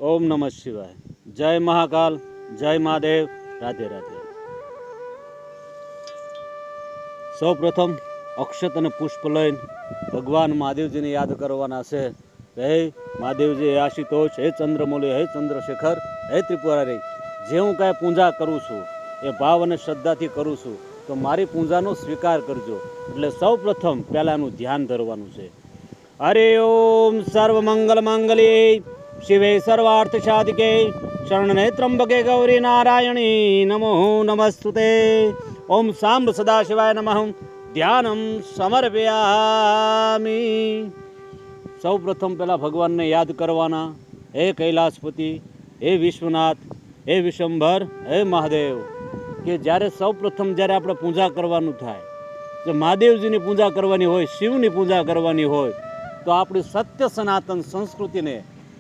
ओम नमः शिवाय। जय महाकाल, जय महादेव, राधे राधे। सौ प्रथम अक्षत અને પુષ્પ લઈને ભગવાન મહાદેવજીને યાદ કરવાના છે। હે મહાદેવજી, હે આશુતોષ, હે ચંદ્રમૌલી, હે ચંદ્રશેખર, હે ત્રિપુરારી, જે હું કાંઈ પૂજા કરું છું એ ભાવ અને શ્રદ્ધાથી કરું છું, તો મારી પૂજાનો સ્વીકાર કરજો। એટલે સૌ પ્રથમ પહેલાંનું ધ્યાન ધરવાનું છે। हरि ओम सर्वमंगल मांगल्ये शिवे सर्वार्थ साधिके शरण्ये त्र्यंबके गौरी नारायणी नमो नमस्तुते। ओम सांब सदाशिवाय नमः। ध्यानम समर्पयामि। सौ प्रथम पहला भगवान ने याद करवाना। हे कैलाशपति, हे विश्वनाथ, हे विश्वंभर, हे महादेव, कि જ્યારે સૌ પ્રથમ જ્યારે આપણે પૂજા કરવાનું થાય, જો મહાદેવજીની પૂજા કરવાની હોય, શિવની પૂજા કરવાની હોય, તો આપણી સત્ય સનાતન સંસ્કૃતિને,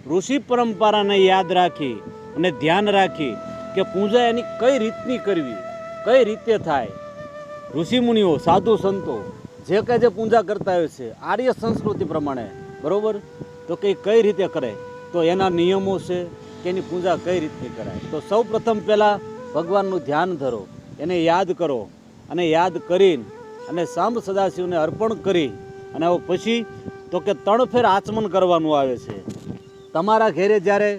ઋષિ પરંપરાને યાદ રાખી અને ધ્યાન રાખી કે પૂજા એની કઈ રીતની કરવી, કઈ રીતે થાય। ઋષિમુનિઓ, સાધુ સંતો જે કંઈ જે પૂજા કરતા હોય છે આર્ય સંસ્કૃતિ પ્રમાણે, બરાબર, તો કે કઈ રીતે કરે, તો એના નિયમો છે કે એની પૂજા કઈ રીતની કરાય। તો સૌ પ્રથમ પહેલાં ભગવાનનું ધ્યાન ધરો, એને યાદ કરો, અને યાદ કરીને અને સાંબ સદાશિવને અર્પણ કરી અને હવે પછી તો કે 3 ફેર આચમન કરવાનું આવે છે। તમારા ઘેરે જ્યારે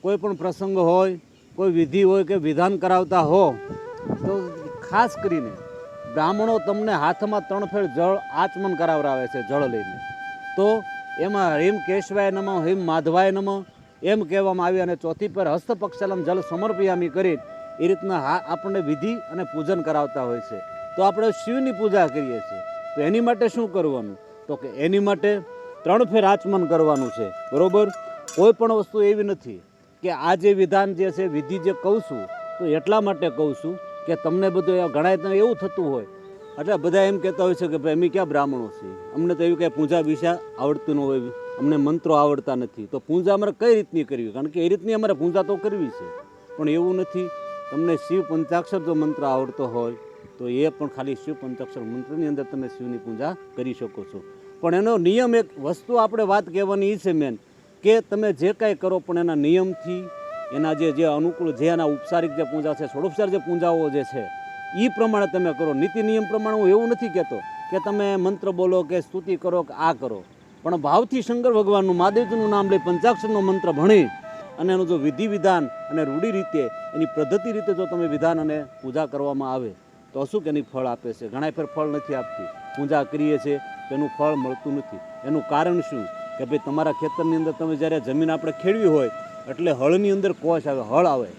કોઈ પણ પ્રસંગ હોય, કોઈ વિધિ હોય કે વિધાન કરાવતા હો, તો ખાસ કરીને બ્રાહ્મણો તમને હાથમાં 3 ફેર જળ આચમન કરાવરાવે છે, જળ લઈને। તો એમાં હિમ કેશવાય નમઃ, હિમ માધવાય નમઃ એમ કહેવામાં આવી, અને ચોથી પર હસ્તપક્ષાલમ જલ સમર્પયામી કરી એ રીતના આપણને વિધિ અને પૂજન કરાવતા હોય છે। તો આપણે શિવની પૂજા કરીએ છીએ, તો એની માટે શું કરવાનું, તો કે એની માટે 3 ફેર આચમન કરવાનું છે, બરાબર। કોઈ પણ વસ્તુ એવી નથી કે આ જે વિધાન જે છે, વિધિ જે કહું છું, તો એટલા માટે કહું છું કે તમને બધું ઘણા એવું થતું હોય, એટલે બધા એમ કહેતા હોય છે કે ભાઈ અમે ક્યાં બ્રાહ્મણો છીએ, અમને તો એવી કાંઈ પૂજા વિશે આવડતું ન હોય, અમને મંત્રો આવડતા નથી, તો પૂજા અમારે કઈ રીતની કરવી, કારણ કે એ રીતની અમારે પૂજા તો કરવી છે। પણ એવું નથી, તમને શિવ પંચાક્ષર જો મંત્ર આવડતો હોય તો એ પણ ખાલી શિવ પંચાક્ષર મંત્રની અંદર તમે શિવની પૂજા કરી શકો છો। પણ એનો નિયમ, એક વસ્તુ આપણે વાત કહેવાની એ છે મેન, કે તમે જે કાંઈ કરો પણ એના નિયમથી, એના જે અનુકૂળ, જે એના ઉપચારિક જે પૂજા છે, ષોડોપચાર જે પૂજાઓ જે છે એ પ્રમાણે તમે કરો, નીતિ નિયમ પ્રમાણે। હું એવું નથી કહેતો કે તમે મંત્ર બોલો કે સ્તુતિ કરો કે આ કરો, પણ ભાવથી શંકર ભગવાનનું, મહાદેવજીનું નામ લઈ પંચાક્ષરનો મંત્ર ભણી અને એનું જો વિધિ વિધાન અને રૂઢી રીતે, એની પદ્ધતિ રીતે જો તમે વિધાન અને પૂજા કરવામાં આવે તો શું કે એની ફળ આપે છે। ઘણા ફેર ફળ નથી આપતી, પૂજા કરીએ છીએ તેનું ફળ મળતું નથી। એનું કારણ શું કે ભાઈ તમારા ખેતરની અંદર તમે જ્યારે જમીન આપણે ખેડવી હોય એટલે હળની અંદર કોષ આવે, હળ આવે,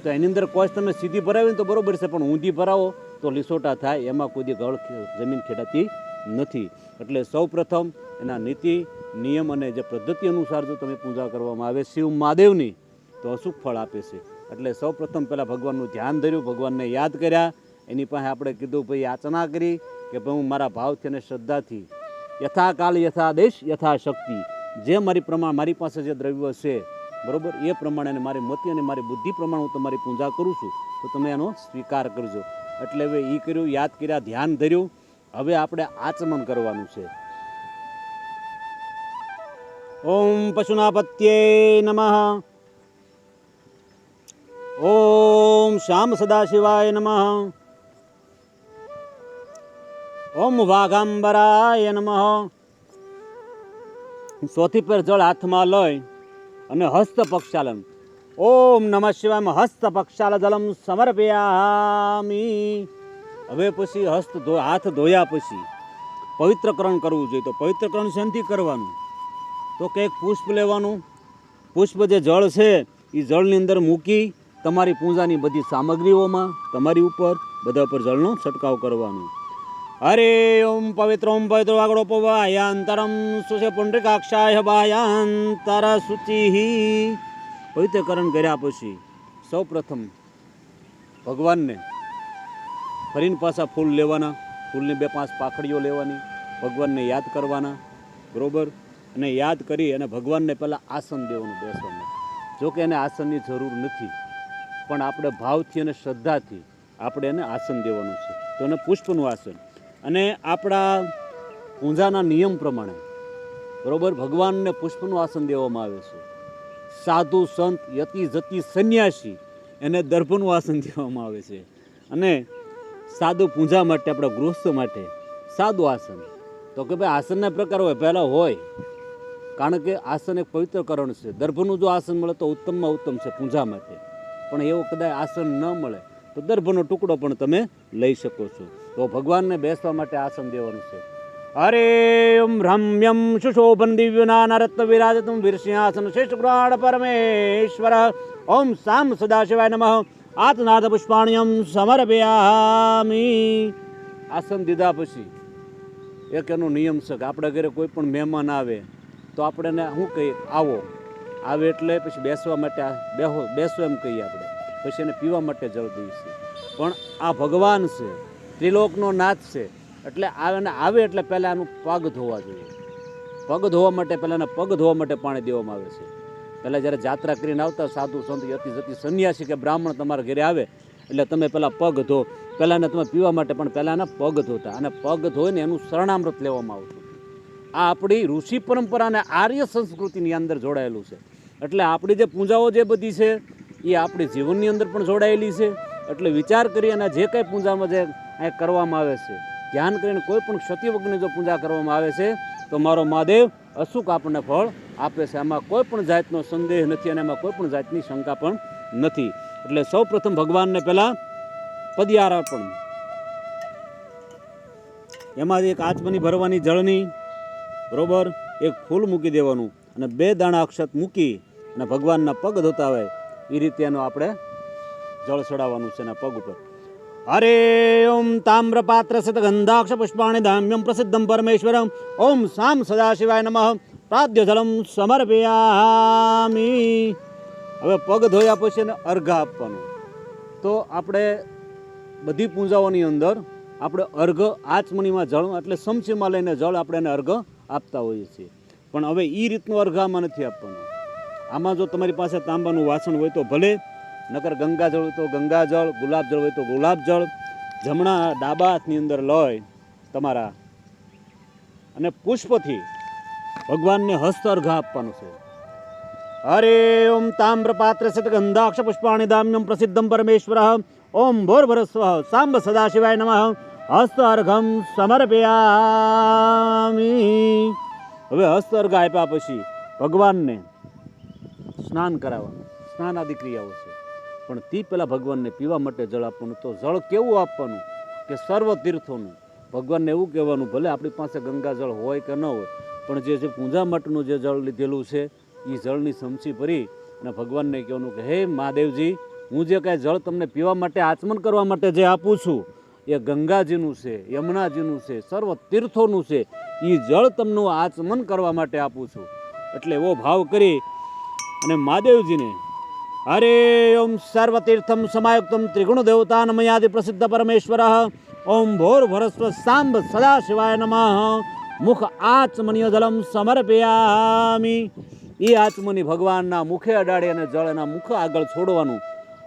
તો એની અંદર કોષ તમે સીધી ભરાવીને તો બરાબર છે, પણ ઊંધી ભરાવો તો લીસોટા થાય, એમાં કોઈ દી હળ જમીન ખેડાતી નથી। એટલે સૌ પ્રથમ એના નીતિ નિયમ અને જે પદ્ધતિ અનુસાર જો તમે પૂજા કરવામાં આવે શિવ મહાદેવની, તો અચૂક ફળ આપે છે। એટલે સૌ પ્રથમ પહેલાં ભગવાનનું ધ્યાન ધર્યું, ભગવાનને યાદ કર્યા, એની પાસે આપણે કીધું ભાઈ યાચના કરી કે ભાઈ હું મારા ભાવથી અને શ્રદ્ધાથી યથા કાલ યથા દેશ યથા શક્તિ, જે મારી પાસે જે દ્રવ્ય છે, બરાબર, એ પ્રમાણે મારી મતિ અને મારી બુદ્ધિ પ્રમાણે હું તમારી પૂજા કરું છું, તો તમે એનો સ્વીકાર કરજો। એટલે હવે એ કર્યું, યાદ કર્યા, ધ્યાન ધર્યું, હવે આપણે આચમન કરવાનું છે। ઓમ પશુનાપત્યે નમઃ। ઓમ શ્યામ સદાશિવાય નમઃ। ઓમ વાઘાંબરાય નમઃ। ચોથી પર જળ હાથમાં લઈ અને હસ્ત પક્ષાલન, ઓમ નમઃ શિવાય હસ્ત પક્ષાલ જલમ સમર્પયામિ। હવે પછી હાથ ધોયા પછી પવિત્રકરણ કરવું જોઈએ। તો પવિત્રકરણ શાંતિ કરવાનું, તો કે એક પુષ્પ લેવાનું, પુષ્પ જે જળ છે એ જળની અંદર મૂકી તમારી પૂજાની બધી સામગ્રીઓમાં તમારી ઉપર બધા ઉપર જળનો છંટકાવ કરવાનો। હરે ઓમ પવિત્ર વાગડો પવાયાંતરમ સુષે પુંડરીકાક્ષાય ભાયાંતર શુચિ। પવિત્રકરણ કર્યા પછી સૌ પ્રથમ ભગવાનને ફરીને પાછા ફૂલ લેવાના, ફૂલની 2-5 પાખડીઓ લેવાની, ભગવાનને યાદ કરવાના, બરાબર, અને યાદ કરી અને ભગવાનને પહેલાં આસન દેવાનું, બેસવાનું। જો કે એને આસનની જરૂર નથી, પણ આપણે ભાવથી અને શ્રદ્ધાથી આપણે એને આસન દેવાનું છે, તો એને પુષ્પનું આસન। અને આપણા પૂજાના નિયમ પ્રમાણે, બરાબર, ભગવાનને પુષ્પનું આસન દેવામાં આવે છે। સાધુ સંત યતિ જતિ સંન્યાસી એને દર્ભનું આસન કહેવામાં આવે છે. અને સાધુ પૂજા માટે આપણા ગૃહસ્થ માટે સાદું આસન. તો કે ભાઈ આસનના પ્રકાર હોય, પહેલાં હોય, કારણ કે આસન એક પવિત્રકરણ છે. દર્ભનું જો આસન મળે તો ઉત્તમમાં ઉત્તમ છે પૂજા માટે. પણ એવું કદાચ આસન ન મળે તો દર્ભનો ટુકડો પણ તમે લઈ શકો છો. તો ભગવાનને બેસવા માટે આસન દેવાનું છે. હરે ઓમ રમ્યમ સુશોભન દિવ્યનાના રત્ન વિરાજતું વીરસિંહાસન શેષ પુરાણ પરમેશ્વર ઓમ સામ સદાશિવાય નમઃ આત્નાથ પુષ્પાણ્યમ સમર્પયામિ. આસન દીધા પછી એક એનો નિયમ છે કે આપણા ઘરે કોઈ પણ મહેમાન આવે તો આપણે એને શું કહીએ, આવો. આવે એટલે પછી બેસવા માટે બેસો એમ કહીએ આપણે. પછી એને પીવા માટે જળ દઈએ છીએ. પણ આ ભગવાન છે, ત્રિલોકનો નાથ છે, એટલે આવે એટલે પહેલાં એનું પગ ધોવા જોઈએ. પગ ધોવા માટે પહેલાં એના પગ ધોવા માટે પાણી દેવામાં આવે છે. પહેલાં જ્યારે જાત્રા કરીને આવતા સાધુ સંત યતિ જતિ સંન્યાસી કે બ્રાહ્મણ તમારા ઘરે આવે એટલે તમે પહેલાં પગ ધો. પહેલાં એને તમે પીવા માટે પણ પહેલાં એના પગ ધોતા, અને પગ ધોઈને એનું શરણામૃત લેવામાં આવતું. આ આપણી ઋષિ પરંપરા અને આર્ય સંસ્કૃતિની અંદર જોડાયેલું છે. એટલે આપણી જે પૂજાઓ જે બધી છે એ આપણી જીવનની અંદર પણ જોડાયેલી છે. એટલે વિચાર કરી અને જે કંઈ પૂજામાં જે અહીં કરવામાં આવે છે, ધ્યાન કરીને કોઈ પણ ક્ષતિ વગરની જો પૂજા કરવામાં આવે છે તો મારો મહાદેવ અચૂક આપણને ફળ આપે છે. આમાં કોઈ પણ જાતનો સંદેહ નથી અને એમાં કોઈ પણ જાતની શંકા પણ નથી. એટલે સૌ પ્રથમ ભગવાનને પહેલાં પદયારાપણ, એમાં એક આચમની ભરવાની જળની, બરોબર, એક ફૂલ મૂકી દેવાનું અને 2 દાણા અક્ષત મૂકી અને ભગવાનના પગ ધોતા હોય એ રીતે એનું આપણે જળ ચડાવવાનું છે એના પગ ઉપર. હરે ઓમ તામ્ર પાત્ર સત ગંધાક્ષ પુષ્પાણી ધામ્યમ પ્રસિદ્ધમ પરમેશ્વરમ ઓમ સામ સદાશિવાય નમઃ પ્રાદ્ય જલમ સમર્પયામિ. હવે પગ ધોયા પછી એને અર્ઘા આપવાનું. તો આપણે બધી પૂજાઓની અંદર આપણે અર્ઘ આચમનીમાં જળ એટલે સમસીમાં લઈને જળ આપણે એને અર્ઘ આપતા હોઈએ છીએ. પણ હવે એ રીતનું અર્ઘ આમાં નથી આપવાનું. આમાં જો તમારી પાસે તાંબાનું વાસણ હોય તો ભલે, નકર ગંગાજળ હોય તો ગંગાજળ, ગુલાબજળ હોય તો ગુલાબજળ જમણા ડાબા હાથની અંદર લઈ તમારા અને પુષ્પથી ભગવાનને હસ્ત અર્ઘા આપવાનું છે. હરે ઓમ તામ્ર પાત્ર સત ગંધાક્ષ પુષ્પાણી દામ્યમ પ્રસિદ્ધમ પરમેશ્વર ઓમ ભોર્ભરસ્વ સાંબ સદાશિવાય નમઃ હસ્ત અર્ઘમ સમર્પયામિ. હવે હસ્ત અર્ઘ આપ્યા પછી ભગવાનને સ્નાન કરાવવાનું. સ્નાન આદિ ક્રિયાઓ છે. પણ તે પહેલાં ભગવાનને પીવા માટે જળ આપવાનું. તો જળ કેવું આપવાનું કે સર્વ તીર્થોનું. ભગવાનને એવું કહેવાનું, ભલે આપણી પાસે ગંગાજળ હોય કે ન હોય, પણ જે પૂજા માટેનું જે જળ લીધેલું છે એ જળની સમસી ભરી અને ભગવાનને કહેવાનું કે હે મહાદેવજી, હું જે કાંઈ જળ તમને પીવા માટે આચમન કરવા માટે જે આપું છું એ ગંગાજીનું છે, યમુનાજીનું છે, સર્વ તીર્થોનું છે. એ જળ તમનું આચમન કરવા માટે આપું છું. એટલે એવો ભાવ કરી અને મહાદેવજીને હરે ઓમ સર્વતીર્થમ સમાયુક્તમ ત્રિગુણ દેવતાનમયાદિ પ્રસિદ્ધ પરમેશ્વર ઓમ ભોર ભરસ્વ સાંબ સદાશિવાય નમઃ મુખ આચમનીય જલમ સમર્પયામિ. એ આચમની ભગવાનના મુખે અડાડી અને જળ એના મુખ આગળ છોડવાનું.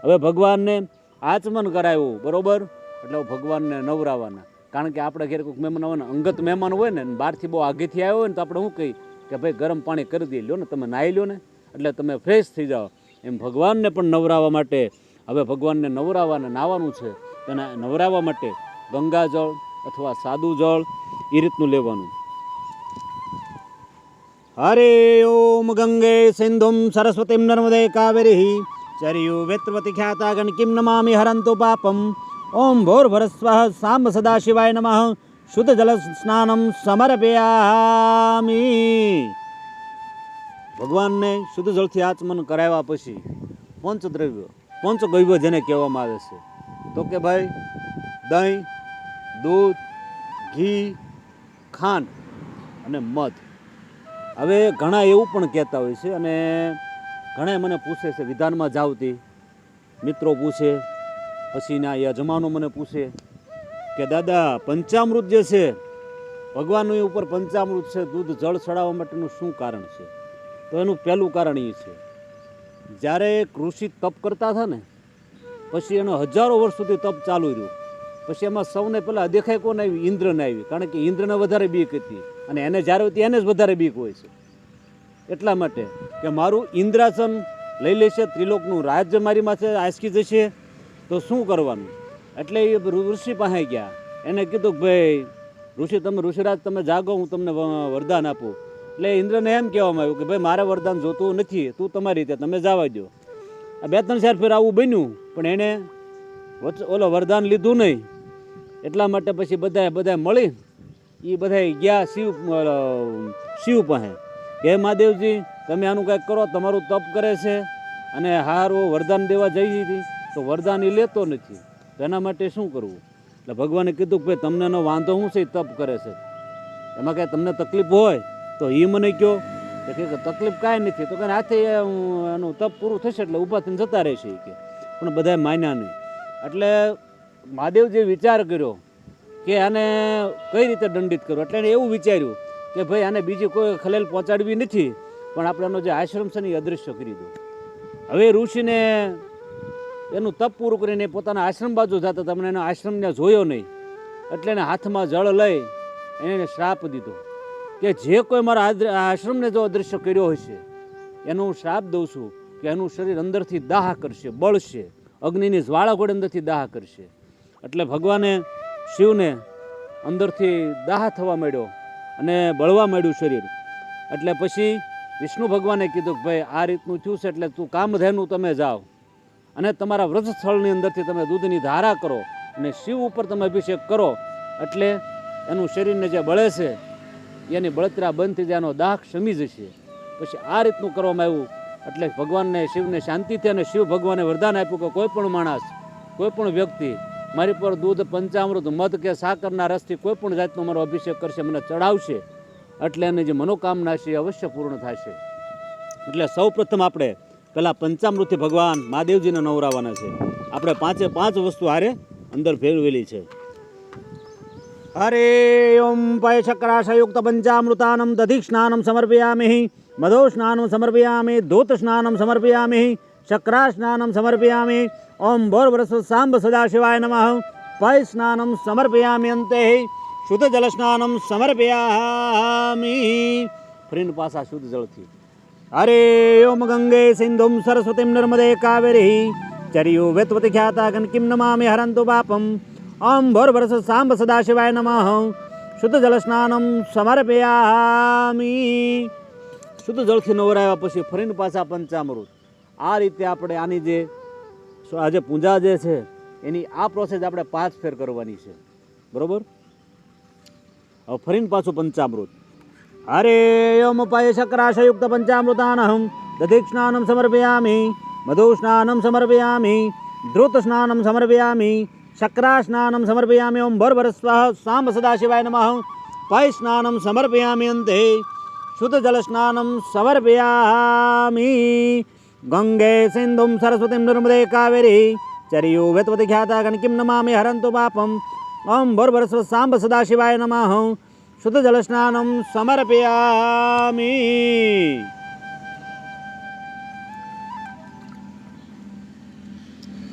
હવે ભગવાનને આચમન કરાવ્યું, બરોબર, એટલે ભગવાનને નવરાવાના. કારણ કે આપણે ઘેર કોઈક મહેમાન હોય ને, અંગત મહેમાન હોય ને, બહારથી બહુ આગેથી આવ્યો હોય ને, તો આપણે શું કહી કે ભાઈ ગરમ પાણી કરી દે, લ્યો ને તમે નાહી લો ને એટલે તમે ફ્રેશ થઈ જાઓ. એમ ભગવાનને પણ નવરાવવા માટે હવે ભગવાનને નવરાવવાને નાહવાનું છે. તેના નવરાવવા માટે ગંગાજળ અથવા સાદું જળ એ રીતનું લેવાનું. હરે ઓમ ગંગે સિંધુમ સરસ્વતીમ નર્મદે કાવેરી ચર્યુ વેત્રવતી ખ્યાતા ગણકીમ નમામિ હરંતુ પાપમ ઓમ ભોર્ભરસ્વ સાંબ સદાશિવાય નમઃ શુદ્ધ જલ સ્નાનમ સમર્પયામિ. ભગવાનને શુદ્ધ જળથી આચમન કરાવ્યા પછી પંચદ્રવ્ય, પંચગવ્ય જેને કહેવામાં આવે છે, તો કે ભાઈ દહીં, દૂધ, ઘી, ખાંડ અને મધ. હવે ઘણા એવું પણ કહેતા હોય છે અને ઘણા મને પૂછે છે, વિધાનમાં જાવતી મિત્રો પૂછે, પછીના યજમાનો મને પૂછે કે દાદા પંચામૃત જે છે, ભગવાનની ઉપર પંચામૃત છે, દૂધ જળ ચડાવવા માટેનું શું કારણ છે? તો એનું પહેલું કારણ એ છે, જ્યારે ઋષિ તપ કરતા હતા ને, પછી એનો હજારો વર્ષ સુધી તપ ચાલુ રહ્યું. પછી એમાં સૌને પહેલાં અદેખાઈ કોને આવી? ઇન્દ્રને આવી. કારણ કે ઇન્દ્રને વધારે બીક હતી અને એને જ્યારે હતી એને જ વધારે બીક હોય છે. એટલા માટે કે મારું ઇન્દ્રાસન લઈ લેશે, ત્રિલોકનું રાજ્ય મારી માથે આંચકી જશે, તો શું કરવાનું? એટલે એ ઋષિ પાસે ગયા, એને કીધું કે ભાઈ ઋષિ, તમે ઋષિરાજ તમે જાગો, હું તમને વરદાન આપું. એટલે ઇન્દ્રને એમ કહેવામાં આવ્યું કે ભાઈ મારે વરદાન જોતું નથી, તું તમારી રીતે તમે જવા દો. આ 2-3 ફેર આવું બન્યું, પણ એણે ઓલો વરદાન લીધું નહીં. એટલા માટે પછી બધા મળી એ બધા ગયા શિવ પાસે કે મહાદેવજી તમે આનું કંઈક કરો, તમારું તપ કરે છે અને હારું વરદાન દેવા જઈ હતી તો વરદાન એ લેતો નથી, તો એના માટે શું કરવું? એટલે ભગવાને કીધું કે ભાઈ તમને એનો વાંધો શું છે, એ તપ કરે છે, એમાં કાંઈ તમને તકલીફ હોય તો એ મને કહો. કે તકલીફ કાંઈ નથી, તો કે હાથે એનું તપ પૂરું થશે એટલે ઊભા થઈને જતા રહેશે કે. પણ બધાએ માન્યા નહીં. એટલે મહાદેવજીએ વિચાર કર્યો કે આને કઈ રીતે દંડિત કરવો. એટલે એણે એવું વિચાર્યું કે ભાઈ આને બીજી કોઈ ખલેલ પહોંચાડવી નથી, પણ આપણે એનો જે આશ્રમ છે ને એ અદૃશ્ય કરી દો. હવે ઋષિને એનું તપ પૂરું કરીને પોતાના આશ્રમ બાજુ જતા, તમને એનો આશ્રમને જોયો નહીં, એટલે એને હાથમાં જળ લઈ એને શ્રાપ દીધો કે જે કોઈ મારા આશ્રમને જો અદૃશ્ય કર્યો હશે એનો હું શ્રાપ દઉં છું કે એનું શરીર અંદરથી દાહ કરશે, બળશે, અગ્નિની જ્વાળા ઘોડે અંદરથી દાહ કરશે. એટલે ભગવાને શિવને અંદરથી દાહ થવા માંડ્યો અને બળવા માંડ્યું શરીર. એટલે પછી વિષ્ણુ ભગવાને કીધું કે ભાઈ આ રીતનું થયું છે, એટલે તું કામધેનું તમે જાઓ અને તમારા વ્રત સ્થળની અંદરથી તમે દૂધની ધારા કરો અને શિવ ઉપર તમે અભિષેક કરો, એટલે એનું શરીરને જે બળે છે એની બળતરા બંધ થઈ જાય, એનો દાહ શમી જશે. પછી આ રીતનું કરવામાં આવ્યું. એટલે ભગવાનને શિવને શાંતિથી અને શિવ ભગવાને વરદાન આપ્યું કે કોઈ પણ માણસ, કોઈ પણ વ્યક્તિ મારી પર દૂધ, પંચામૃત, મધ કે સાકરના રસથી કોઈ પણ જાતનો મારો અભિષેક કરશે, મને ચડાવશે, એટલે એની જે મનોકામના છે એ અવશ્ય પૂર્ણ થશે. એટલે સૌ પ્રથમ આપણે પહેલાં પંચામૃતથી ભગવાન મહાદેવજીને નવરાવવાના છે. આપણે 5 વસ્તુ હારે અંદર ફેરવેલી છે. હરે ઓમ પય શક્રાશયુક્ત પંચામૃતાનમ દધિ સ્નાનમ સમર્પયામિ, મધો સ્નાનમ સમર્પયામિ, ધૂત સ્નાનમ સમર્પયામિ, શક્રા સ્નાનમ સમર્પયામિ. ઓમ ભોર્વરસ્વ સાંબ સદાશિવાય નમઃ. પય સ્નાનમ સમર્પયામિ, અંતે શુદ્ધ જલ સ્નાનમ સમર્પયામિ. ફરીને પાછા શુદ્ધ જળથી. હરે ઓમ ગંગે સિંધુમ સરસ્વતીમ નર્મદે કાવેરી ચર્યુ વેત્વતિ ખ્યાતા ગણકીમ નમામિ હરંતુ પાપમ. ઓમ ભોર્વરસ્વ સાંબ સદાશિવાય નમઃ. શુદ્ધ જલ સ્નાનમ સમર્પયામિ. શુદ્ધ જળથી નવરાવ્યા પછી ફરીને પાછા પંચામૃત. આ રીતે આપણે આની જે આજે પૂજા જે છે એની આ પ્રોસેસ આપણે 5 ફેર કરવાની છે, બરોબર? હવે ફરીને પાછું પંચામૃત. હરે ઓમ પય શક્રાશયુક્ત પંચામૃતાનહમ દધિ સ્નાનમ સમર્પયામિ, મધુ સ્નાનમ સમર્પયામિ, ધૃત સ્નાનમ સમર્પયામિ, શક્રા સ્નાનમ સમર્પયામિ. ઓમ ભર્ભરસ્વ સાંબ સદાશિવાય નમઃ. પય સ્નાનમ સમર્પયામિ, અંતે શુદ્ધ જલ સ્નાનમ સમર્પયામિ. ગંગે સિંધુમ સરસ્વતીમ નર્મદે કાવેરી ચર્યુ વેત્વતિ ખ્યાતા ગણકીમ નમામિ હરંતુ પાપમ. ઓમ ભર્ભરસ્વ સાંબ સદાશિવાય નમઃ. શુદ્ધ જલ સ્નાનમ સમર્પયામિ.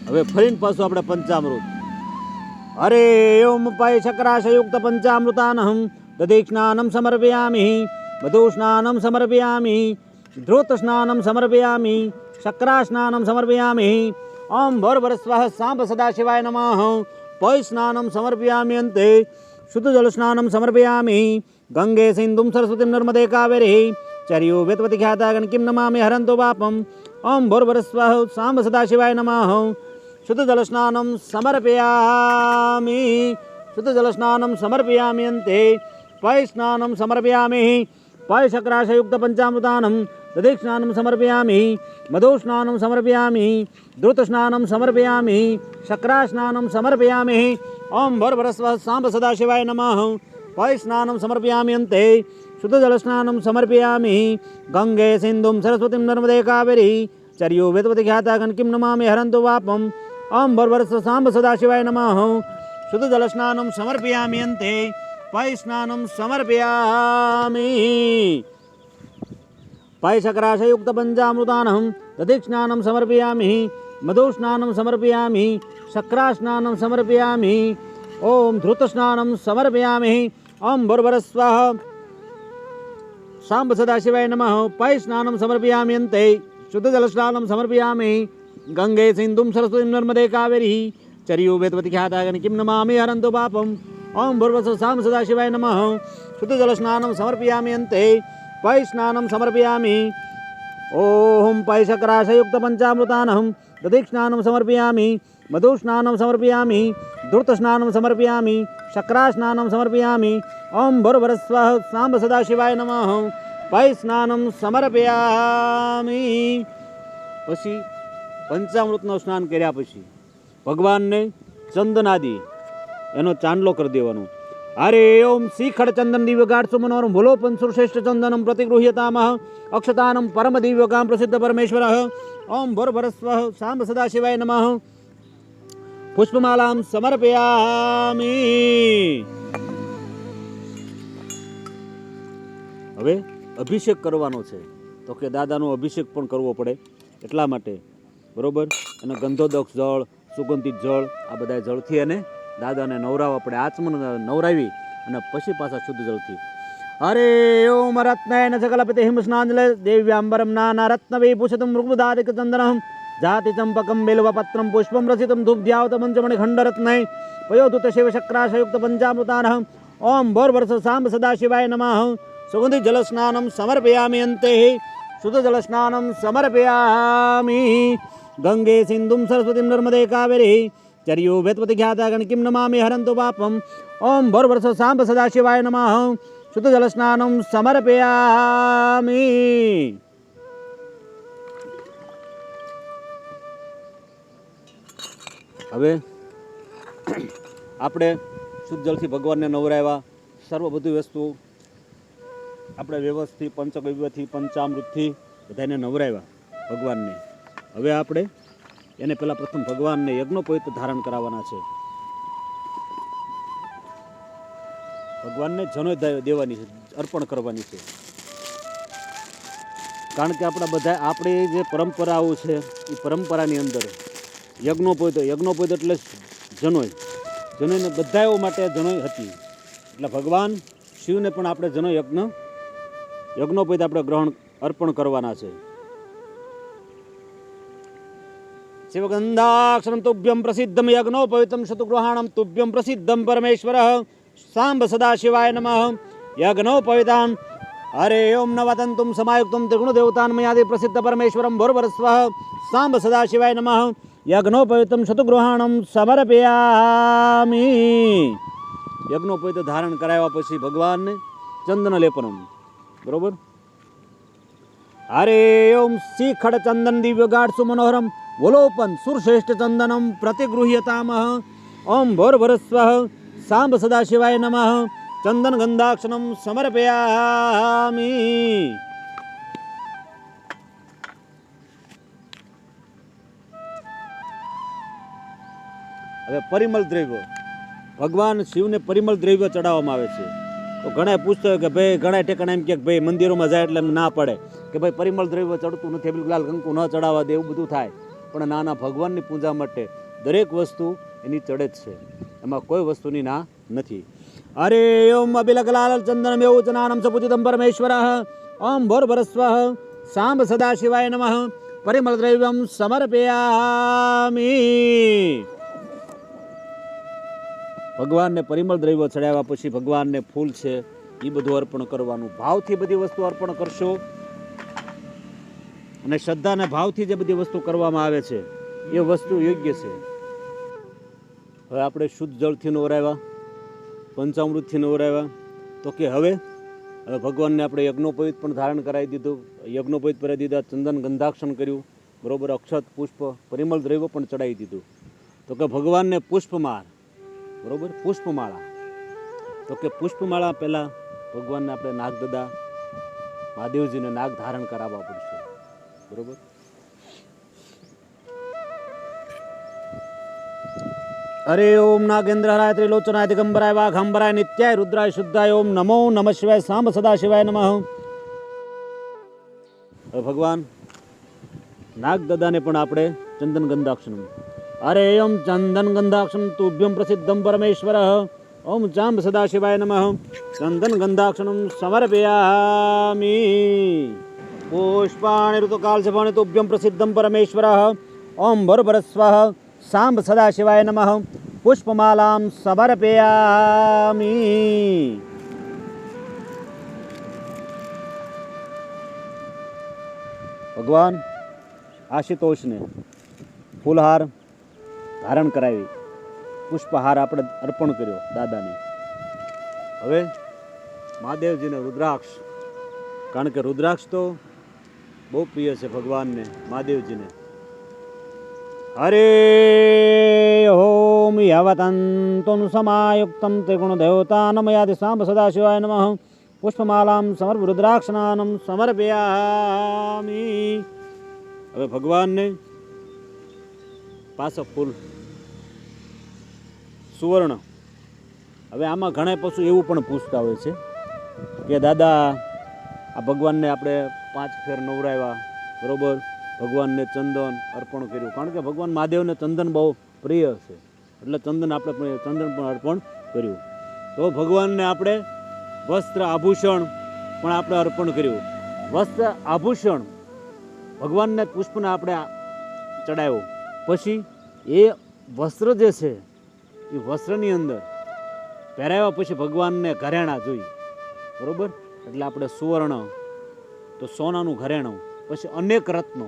હવે ફરીને પાછું આપણે પંચામૃત. હરે ઓમ પય શક્રાશયુક્ત પંચામૃતાનહમ દધિ સ્નાનમ સમર્પયામિ, મધુ સ્નાનમ સમર્પયામિ, ધૃત સ્નાનમ સમર્પયામિ, શક્રા સ્નાનમ સમર્પયામિ. ઓમ ભોર્ભરસ્વ સાંબ સદાશિવાય નમઃ. પય સ્નાનમ સમર્પયામિ, અંતે શુદ્ધ જલ સ્નાનમ સમર્પયામિ. ગંગે સિંધુમ સરસ્વતીમ નર્મદે કાવેરી ચર્યુ વેત્વતિ ખ્યાતા ગણકીમ નમામિ હરંતુ પાપમ. ઓમ ભોર્ભરસ્વ સાંબ સદાશિવાય નમઃ. શુદ્ધ જલ સ્નાનમ સમર્પયામિ. શુદ્ધ જલ સ્નાનમ સમર્પયામિ, અંતે પય સ્નાનમ સમર્પયામિ. પય શક્રાશયુક્ત પંચામૃતાનમ દધિ સ્નાનમ સમર્પયામિ, મધુ સ્નાનમ સમર્પયામિ, ધૃત સ્નાનમ સમર્પયામિ, શક્રા સ્નાનમ સમર્પયામિ. ઓમ ભર્ભરસ્વ સાંબ સદાશિવાય નમઃ. પય સ્નાનમ સમર્પયામિ, અંતે શુદ્ધ જલ સ્નાનમ સમર્પયામિ. ગંગે સિંધુમ સરસ્વતીમ નર્મદે કાવેરી ચર્યુ વેત્વતિ ખ્યાતા ગણકીમ નમામિ હરંતુ પાપમ. ઓમ ભર્ભરસ્વ સાંબ સદાશિવાય નમઃ. શુદ્ધ જલ સ્નાનમ સમર્પયામિ, અંતે પય સ્નાનમ સમર્પયામિ. પય શક્રાશયુક્ત પંચામૃતાનહમ દધિ સ્નાનમ સમર્પયામિ, મધુ સ્નાનમ સમર્પયામિ, શક્રા સ્નાનમ સમર્પયામિ. ઓમ ધૃત સ્નાનમ સમર્પયામિ. ઓમ ભર્ભરસ્વ સાંબ સદાશિવાય નમઃ પય સ્નાનમ સમર્પયામિ અંતે શુદ્ધ જલ સ્નાનમ સમર્પયામિ ગંગે સિંધુમ સરસ્વતીમ નર્મદે કાવેરી ચર્યો વેદવતી ખ્યાતા કિમ નમામિ હરંતુ પાપમ ઓમ ભૂર્વસ્વ સાંબ સદાશિવાય નમઃ શુદ્ધ જલ સ્નાનમ સમર્પયામિ અંતે પય સ્નાનમ સમર્પયામિ ઓમ પય શક્રાશયુક્ત પંચામૃતાનહમ દધિક સ્નાનમ સમર્પયામિ મધુ સ્નાનમ સમર્પયામિ ધૃત સ્નાનમ સમર્પયામિ શક્રા સ્નાનમ સમર્પયામિ ઓમ ભૂર્ભુવઃ સાંબ સદાશિવાય નમઃ પય સ્નાનમ સમર્પયામિ. પછી પંચામૃતનું સ્નાન કર્યા પછી ભગવાનને ચંદનાદિ એનો ચાંદલો કરી દેવાનો. અરે ઓમ શિખડ ચંદન દિવ્ય ગાઢ સુમનોરમ ભૂલોપન સુરશ્રેષ્ઠ ચંદનમ પ્રતિગૃહ્યતામઃ અક્ષતાનમ પરમ દિવ્યકામ પ્રસિદ્ધ પરમેશ્વર ઓમ ભૂર્ભુવઃ સાંબ સદાશિવાય નમઃ પુષ્પમાલામ સમર્પયામિ. હવે અભિષેક કરવાનો છે તો કે દાદાનો અભિષેક પણ કરવો પડે એટલા માટે બરોબર. અને ગંધોદક્ષ જળ, સુગંધિત જળ, આ બધા જળથી એને દાદાને નવરાવવા પડે. આચમન નવરાવી અને પછી પાછા શુદ્ધ જળથી. અરે ઓમ રત્નયન સકલપિત હિમ સ્નાંજલ દેવ્યાંબરમ નાના રત્ન વિભૂષિતમ મૃગદારિક ચંદનમ જાતિ ચંપકમ બેલવપત્રમ પુષ્પમ રસિતમ ધૂપધ્યાવત પંચમણિ ખંડરત્નય પયોધુત શિવ શક્રાશયુક્ત પંચામૃતાનઃ ઓમ ભૂર્ભુવઃ સાંબ સદાશિવાય નમઃ સુગંધિ જલ સ્નાનમ સમર્પયામિ અંતે શુદ્ધ જલ સ્નાનમ સમર્પયામિ ગંગે સિંધુમ સરસ્વતીમ નર્મદે કાવેરી ચર્યો વેદવતી ખ્યાતા કિમ નમામિ હરંતુ પાપમ ઓમ ભૂર્ભુવઃ સાંબ સદાશિવાય નમઃ શુદ્ધ જલ સ્નાનમ સમર્પયામિ. હવે આપણે શુદ્ધ જળથી ભગવાનને નવરાવ્યા. સર્વ બધી વસ્તુ આપણે વ્યવસ્થિત પંચગવ્યથી પંચામૃતથી બધાને નવરાવ્યા ભગવાનને. હવે આપણે એને પહેલાં પ્રથમ ભગવાનને યજ્ઞોપવિત ધારણ કરાવવાના છે. ભગવાનને જનોય દેવાની છે, અર્પણ કરવાની છે. કારણ કે આપણી જે પરંપરાઓ છે એ પરંપરાની અંદર યજ્ઞોપવિત એટલે જનોયને બધાઓ માટે જનોય હતી. એટલે ભગવાન શિવને પણ આપણે યજ્ઞોપવિત આપણે અર્પણ કરવાના છે. શિવગંધાક્ષરમ તુભ્યમ પ્રસિદ્ધમ યજ્ઞોપવિતમ શતુગૃહાણમ તુભ્યમ પ્રસિદ્ધમ પરમેશ્વર સાંબ સદાશિવાય નમઃ યજ્ઞોપવિતાન. અરે ઓમ નવતંતુમ સમાયુક્તમ ત્રિગુણ દેવતાન મયાદિ પ્રસિદ્ધ પરમેશ્વરમ ભૂર્ભુવઃ સાંબ સદાશિવાય નમઃ યજ્ઞોપવિતમ શતુગૃહાણમ સમર્પયામિ. યજ્ઞોપવિત ધારણ કરાવ્યા પછી ભગવાનને ચંદન લેપનમ બરોબર. અરે ઓમ શિખડ ચંદન દિવ્ય ગાઢ સુમનોહરમ વલોપન સુરશ્રેષ્ઠ ચંદનમ પ્રતિગૃહ્યતામઃ ઓમ ભૂર્ભુવઃ સાંબ સદાશિવાય નમઃ ચંદન ગંધાક્ષરમ સમર્પયામિ. હવે પરિમળ દ્રવ્ય ભગવાન શિવને પરિમળ દ્રવ્ય ચડાવવામાં આવે છે. તો ઘણા પૂછતો હોય કે ભાઈ ઘણા ઠેકાણા એમ કે ભાઈ મંદિરોમાં જાય એટલે એમ ના પડે કે ભાઈ પરિમળ દ્રવ્ય ચડતું નથી, બિલકુલ લાલ કંકુ ન ચડાવવા દે, એવું બધું થાય. પણ નાના ભગવાનની પૂજા માટે દરેક વસ્તુ એની ચડે જ છે, એમાં કોઈ વસ્તુની ના નથી. અરે ઓમ અભિલકલાલ ચંદનમ એવું ચનાનમ સપૂજિતમ પરમેશ્વર ઓમ ભૂર્ભુવઃ સાંબ સદાશિવાય નમઃ પરિમળ દ્રવ્યમ સમર્પયામિ. ભગવાનને પરિમળ દ્રવ્ય ચડાવ્યા પછી ભગવાનને ફૂલ છે એ બધું અર્પણ કરવાનું. ભાવથી બધી વસ્તુ અર્પણ કરશો અને શ્રદ્ધાના ભાવથી જે બધી વસ્તુ કરવામાં આવે છે એ વસ્તુ યોગ્ય છે. હવે આપણે શુદ્ધ જળથી નવરાવ્યા, પંચામૃતથી નવરાવ્યા. તો કે હવે ભગવાનને આપણે યજ્ઞોપવિત પણ ધારણ કરાવી દીધું, યજ્ઞોપવિત કરાવી દીધા, ચંદન ગંધાક્ષણ કર્યું બરોબર, અક્ષત પુષ્પ પરિમળ દ્રવ્ય પણ ચડાવી દીધું. તો કે ભગવાનને પુષ્પમાળ બરોબર, પુષ્પમાળા. તો કે પુષ્પમાળા પહેલાં ભગવાનને આપણે નાગદદા મહાદેવજીને નાગ ધારણ કરાવવા પડશે બરોબર. અરે ઓમ નાગેન્દ્રહરાય ત્રિલોચનાય દિગંબરાય વાઘંબરાય નિત્યાય રુદ્રાય શુદ્ધાય ઓમ નમો નમઃ શિવાય સાંબ સદાશિવાય નમઃ. ભગવાન નાગદદાને પણ આપણે ચંદન ગંધાક્ષણ. અરે ઓમ ચંદન ગંધાક્ષણ તુભ્યમ પ્રસિદ્ધમ પરમેશ્વર ઓમ ચાંબ સદાશિવાય નમઃ ચંદન ગંધાક્ષણમ સમર્પયામી પુષ્પાણિ ઋતુકાલ સભાને તુભ્યં પ્રસિદ્ધમ પરમેશ્વર ઓમ ભરભરસ્વ સાંબ સદાશિવાય નમઃ પુષ્પમાલામ સમર્પયામી. ભગવાન આશુતોષને ફૂલહાર ધારણ કરાવી, પુષ્પહાર આપણે અર્પણ કર્યો દાદાને. હવે મહાદેવજીને રુદ્રાક્ષ, કારણ કે રુદ્રાક્ષ તો બહુ પ્રિય છે ભગવાનને, મહાદેવજીને. હરે ઓમ યાવતંતુન સમાયુક્તમ ત્રિગુણ દેવતાનમયાદિ સાંબ સદાશિવાય નમઃ પુષ્પમાલામ સમર્પ રુદ્રાક્ષનાનમ સમર્પયામી. હવે ભગવાનને પાછો ફૂલ સુવર્ણ. હવે આમાં ઘણા પશુ એવું પણ પૂછતા હોય છે કે દાદા આ ભગવાનને આપણે 5 ફેર નવરાવ્યા, બરોબર, ભગવાનને ચંદન અર્પણ કર્યું, કારણ કે ભગવાન મહાદેવને ચંદન બહુ પ્રિય છે, એટલે ચંદન ચંદન પણ અર્પણ કર્યું. તો ભગવાનને આપણે વસ્ત્ર આભૂષણ પણ આપણે અર્પણ કર્યું. વસ્ત્ર આભૂષણ ભગવાનને પુષ્પને આપણે ચડાવ્યો, પછી એ વસ્ત્ર જે છે એ વસ્ત્રની અંદર પહેરાવ્યા પછી ભગવાનને ઘરેણાં જોઈએ, બરાબર, એટલે આપણે સુવર્ણ તો સોનાનું ઘરેણું, પછી અનેક રત્નો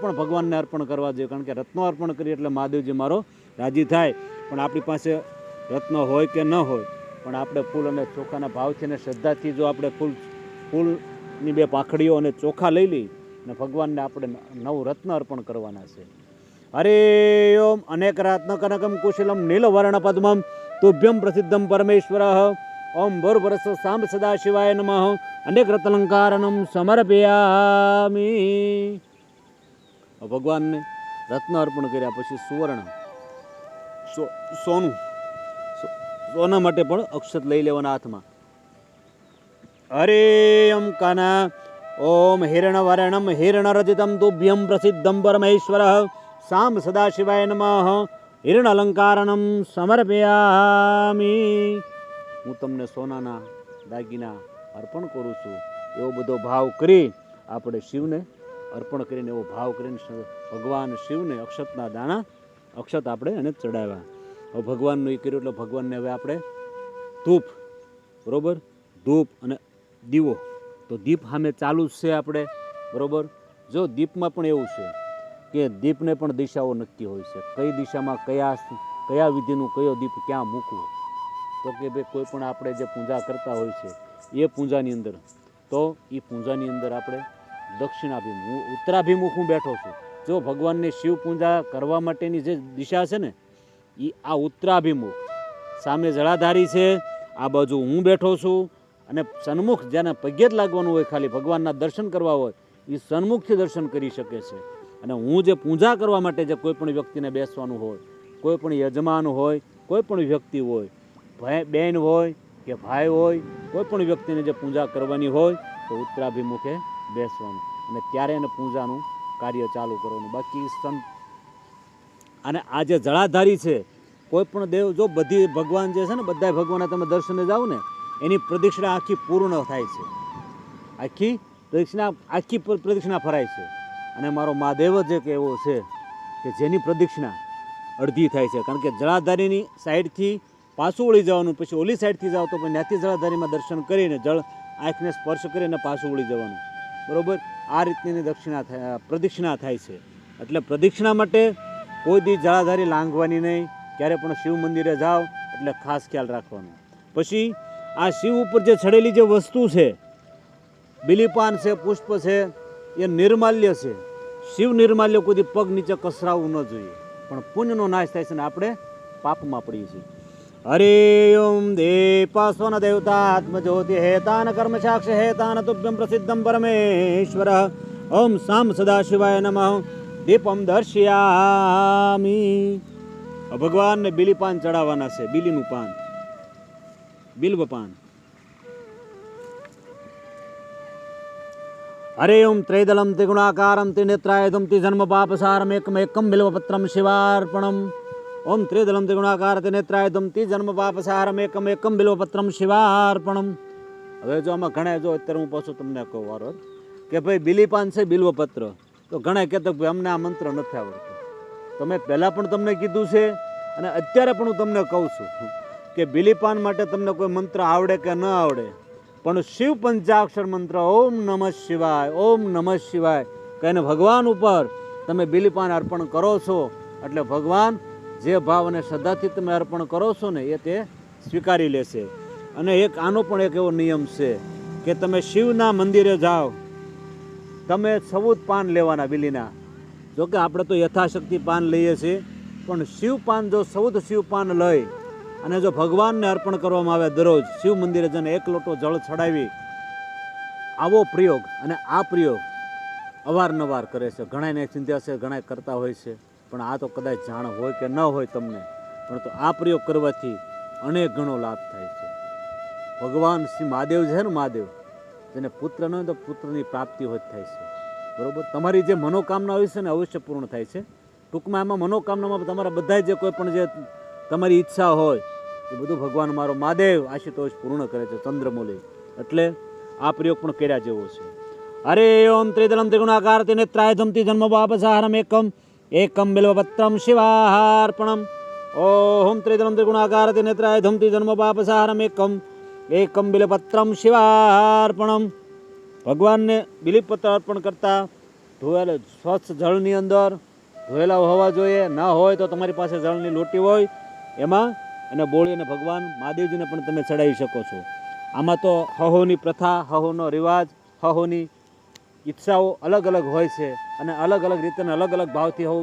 પણ ભગવાનને અર્પણ કરવા જોઈએ, કારણ કે રત્નો અર્પણ કરીએ એટલે મહાદેવજી મારો રાજી થાય. પણ આપણી પાસે રત્ન હોય કે ન હોય, પણ આપણે ફૂલ અને ચોખાના ભાવથી અને શ્રદ્ધાથી જો આપણે ફૂલની 2 પાંખડીઓ અને ચોખા લઈ લઈ અને ભગવાનને આપણે 9 રત્ન અર્પણ કરવાના છે. હરે ઓમ અનેક રત્ન કનકમ કુશલમ નીલવર્ણ પદ્મમ તુભ્યમ પ્રસિદ્ધમ પરમેશ્વર ઓમ ભોરભરસ સાંબ સદાશિવાય નમઃ અનેક રત્નલંકારણમ સમર્પયામી. ભગવાનને રત્ન અર્પણ કર્યા પછી સુવર્ણ સોના માટે પણ અક્ષત લઈ લેવાના હાથમાં. હરે ઓમ કાના ઓમ હિરણવર્ણમ હિરણરજિતમ તુભ્યમ પ્રસિદ્ધમ પરમેશ્વર સાંબ સદાશિવાય નમઃ હિરણ અલંકારણમ સમર્પયામી. હું તમને સોનાના દાગીના અર્પણ કરું છું, એવો બધો ભાવ કરી આપણે શિવને અર્પણ કરીને, એવો ભાવ કરીને ભગવાન શિવને અક્ષતના દાણા અક્ષત આપણે એને ચડાવ્યા. હવે ભગવાનનું એ કર્યું એટલે ભગવાનને હવે આપણે ધૂપ, બરોબર, ધૂપ અને દીવો, તો દીપ સામે ચાલુ જ છે આપણે, બરોબર. જો દીપમાં પણ એવું છે કે દીપને પણ દિશાઓ નક્કી હોય છે, કઈ દિશામાં કયા વિધિનું કયો દીપ ક્યાં મૂકવો. તો કે ભાઈ કોઈ પણ આપણે જે પૂજા કરતા હોય છે એ પૂજાની અંદર, તો એ પૂજાની અંદર આપણે દક્ષિણાભિમુખ, ઉત્તરાભિમુખ હું બેઠો છું. જો ભગવાનની શિવ પૂજા કરવા માટેની જે દિશા છે ને એ આ ઉત્તરાભિમુખ, સામે જળાધારી છે, આ બાજુ હું બેઠો છું, અને સન્મુખ જેને પગે જ લાગવાનું હોય, ખાલી ભગવાનના દર્શન કરવા હોય એ સન્મુખથી દર્શન કરી શકે છે. અને હું જે પૂજા કરવા માટે જે કોઈ પણ વ્યક્તિને બેસવાનું હોય, કોઈ પણ યજમાન હોય, કોઈ પણ વ્યક્તિ હોય, બેન હોય કે ભાઈ હોય, કોઈ પણ વ્યક્તિને જે પૂજા કરવાની હોય તો ઉત્તરાભિમુખે બેસવાનું અને ત્યારે એને પૂજાનું કાર્ય ચાલુ કરવાનું. બાકી અને આ જે જળાધારી છે, કોઈ પણ દેવ, જો બધી ભગવાન જે છે ને, બધા ભગવાનના તમે દર્શને જાઓ ને, એની પ્રદક્ષિણા આખી પૂર્ણ થાય છે, આખી પ્રદક્ષિણા ફરાય છે. અને મારો મહાદેવ જ એક એવો છે કે જેની પ્રદક્ષિણા અડધી થાય છે, કારણ કે જળાધારીની સાઈડથી પાછું વળી જવાનું, પછી ઓલી સાઈડથી જાઓ તો પછી ત્યાંથી જળાધારીમાં દર્શન કરીને જળ આંખને સ્પર્શ કરીને પાછું વળી જવાનું, બરાબર. આ રીતની પ્રદક્ષિણા થાય છે. એટલે પ્રદક્ષિણા માટે કોઈ દી જળાધારી લાંઘવાની નહીં, ક્યારે પણ શિવ મંદિરે જાઓ એટલે ખાસ ખ્યાલ રાખવાનો. પછી આ શિવ ઉપર જે ચડેલી જે વસ્તુ છે, બિલીપાન છે, પુષ્પ છે, એ નિર્માલ્ય છે. શિવ નિર્માલ્ય કોઈ પગ નીચે કસરાવવું ન જોઈએ, પણ પુણ્યનો નાશ થાય છે ને આપણે પાપમાં પડીએ છીએ. હરે ઓમ દેપાસ્વન દેવતાત્મ જ્યોતિ હેતાન કર્મ સાક્ષ હેતાન તુભ્યમ પ્રસિદ્ધમ પરમેશ્વર ઓમ સામ સદાશિવાય નમઃ દીપમ દર્શયામી. ભગવાનને બિલીપાન ચડાવવાના છે, બિલીનું પાન, બિલ્વ પાન. હરે ઓમ ત્રૈદલમ ત્રિગુણાકારમ ત્રિનેત્રાયુધમ ત્રિજન્મ પાપસારમ એકમ બિલ્વપત્રમ શિવાર્પણમ ઓમ ત્રિદલમ ત્રિગુણાકાર નેત્રાયધમ તિ જન્મ પાપસાહારમ એકમ એકમ બિલ્વપત્રમ શિવાર્પણમ. હવે જો આમાં ઘણા જો અત્યારે હું પાછું તમને કહું વારો કે ભાઈ બિલીપાન છે બિલ્વપત્ર, તો ઘણા કહેતા ભાઈ અમને આ મંત્ર નથી આવડતો. તમે પહેલાં પણ તમને કીધું છે અને અત્યારે પણ હું તમને કહું છું કે બિલીપાન માટે તમને કોઈ મંત્ર આવડે કે ન આવડે, પણ શિવ પંચાક્ષર મંત્ર ઓમ નમઃ શિવાય, ઓમ નમઃ શિવાય કહીને ભગવાન ઉપર તમે બિલીપાન અર્પણ કરો છો એટલે ભગવાન જે ભાવ અને શ્રદ્ધાથી તમે અર્પણ કરો છો ને એ તે સ્વીકારી લેશે. અને એક આનો પણ એક એવો નિયમ છે કે તમે શિવના મંદિરે જાઓ, તમે 14 પાન લેવાના બિલીના. જોકે આપણે તો યથાશક્તિ પાન લઈએ છીએ, પણ શિવ પાન જો 14 શિવ પાન લઈ અને જો ભગવાનને અર્પણ કરવામાં આવે દરરોજ શિવ મંદિરે જઈને 1 લોટો જળ ચડાવી, આવો પ્રયોગ અને આ પ્રયોગ અવારનવાર કરે છે. ઘણાને ચિંતા છે, ઘણા કરતા હોય છે, પણ આ તો કદાચ જાણ હોય કે ન હોય તમને, પણ તો આ પ્રયોગ કરવાથી અનેક ગણો લાભ થાય છે. ભગવાન શ્રી મહાદેવ છે ને, મહાદેવ જેને પુત્ર ન હોય તો પુત્રની પ્રાપ્તિ હોય થાય છે. બરોબર, તમારી જે મનોકામના હોય છે ને અવશ્ય પૂર્ણ થાય છે. ટૂંકમાં એમાં મનોકામનામાં તમારા બધા જે કોઈ પણ જે તમારી ઈચ્છા હોય એ બધું ભગવાન મારો મહાદેવ આશુતોષ પૂર્ણ કરે છે, ચંદ્રમૌલી. એટલે આ પ્રયોગ પણ કર્યા જેવો છે. અરે ઓમ ત્રિદલમ ત્રિગુણાકાર નેત્રાયધમ તિ જન્મ પાપસાહારમ એકમ એકમ બિલ્વપત્રમ શિવાર્પણમ. ઓમ ત્રિદલમ ત્રિગુણાકાર નેત્રાયધમ તિ જન્મ પાપસાહારમ એકમ એકમ બિલ્વપત્રમ શિવાર્પણમ. ભગવાનને બિલીપત્ર અર્પણ કરતા ધોયેલા સ્વચ્છ જળની અંદર ધોયેલા હોવા જોઈએ. ના હોય તો તમારી પાસે જળની લોટી હોય એમાં અને બોળીને ભગવાન મહાદેવજીને પણ તમે ચડાવી શકો છો. આમાં તો હહોની પ્રથા, હહોનો રિવાજ, હહોની ઈચ્છાઓ અલગ અલગ હોય છે અને અલગ અલગ રીતે અલગ અલગ ભાવથી હો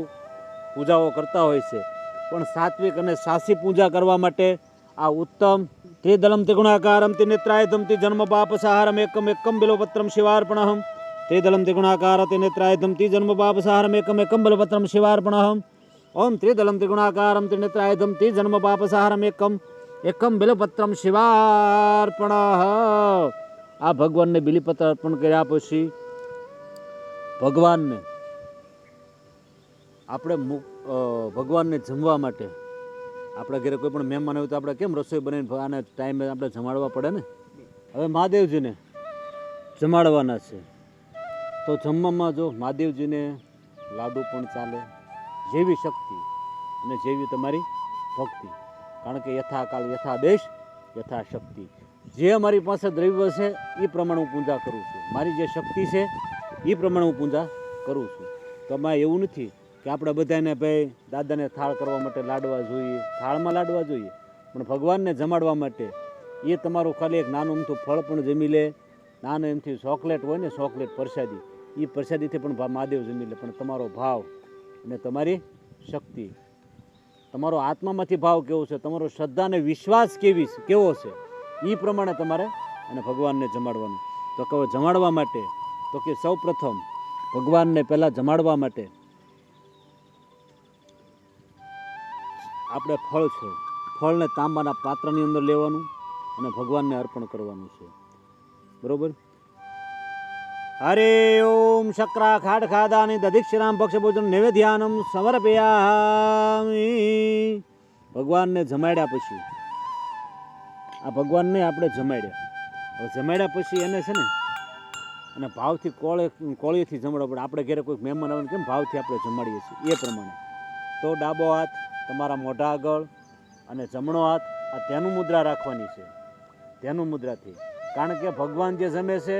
પૂજાઓ કરતા હોય છે. પણ સાત્વિક અને સાસી પૂજા કરવા માટે આ ઉત્તમ ત્રિદલમ ત્રિગુણાકારમ નેત્રાયધમ તિ જન્મ પાપસાહારમ એકમ એકમ બિલ્વપત્રમ શિવાર્પણહમ. ત્રિદલમ ત્રિગુણાકાર નેત્રાયધમ તિ જન્મ પાપસાહારમ એકમ એકમ બિલ્વપત્રમ શિવાર્પણહમ. ઓમ ત્રિદલમ ત્રિગુણાકારમ નેત્રાયધમ તિ જન્મ પાપસાહારમ એકમ એકમ બિલ્વપત્રમ શિવાર્પણ. આ ભગવાનને બિલીપત્ર અર્પણ કર્યા પછી ભગવાનને આપણે ભગવાનને જમવા માટે આપણા ઘરે કોઈ પણ મહેમાન હોય તો આપણે કેમ રસોઈ બનાવીને આને ટાઈમે આપણે જમાડવા પડે ને. હવે મહાદેવજીને જમાડવાના છે તો જમવામાં જો મહાદેવજીને લાડુ પણ ચાલે, જેવી શક્તિ અને જેવી તમારી ભક્તિ. કારણ કે યથાકાલ યથાદેશ યથાશક્તિ. જે અમારી પાસે દ્રવ્ય છે એ પ્રમાણે હું પૂજા કરું છું. મારી જે શક્તિ છે એ પ્રમાણે હું પૂજા કરું છું. તો આમાં એવું નથી કે આપણે બધાને ભાઈ દાદાને થાળ કરવા માટે લાડવા જોઈએ, થાળમાં લાડવા જોઈએ, પણ ભગવાનને જમાડવા માટે એ તમારું ખાલી એક નાનું અમથું ફળ પણ જમી લે, નાનું એમથી ચોકલેટ હોય ને, ચોકલેટ પ્રસાદી, એ પ્રસાદીથી પણ મહાદેવ જમી લે. પણ તમારો ભાવ અને તમારી શક્તિ, તમારો આત્મામાંથી ભાવ કેવો છે, તમારો શ્રદ્ધા અને વિશ્વાસ કેવો છે, એ પ્રમાણે તમારે અને ભગવાનને જમાડવાનું. તો કહો જમાડવા માટે તો કે સૌ પ્રથમ ભગવાનને પહેલાં જમાડવા માટે આપણે ફળ છે, ફળને તાંબાના પાત્રની અંદર લેવાનું અને ભગવાનને અર્પણ કરવાનું છે. બરોબર. હરે ઓમ શક્રા ખાડ ખાદાની દધિક્ષરામ પક્ષ ભોજન નૈવેદ્યાનમ સમર્પયામિ. ભગવાનને જમાડ્યા પછી આ ભગવાનને આપણે જમાડ્યા. હવે જમાડ્યા પછી એને છે ને અને ભાવથી કોળીથી જમાડવા પડે. આપણે ઘરે કોઈક મહેમાન આવે કેમ ભાવથી આપણે જમાડીએ છીએ એ પ્રમાણે. તો ડાબો હાથ તમારા મોઢા આગળ અને જમણો હાથ આ ધ્યાન મુદ્રા રાખવાની છે. ધ્યાન મુદ્રાથી, કારણ કે ભગવાન જે જમે છે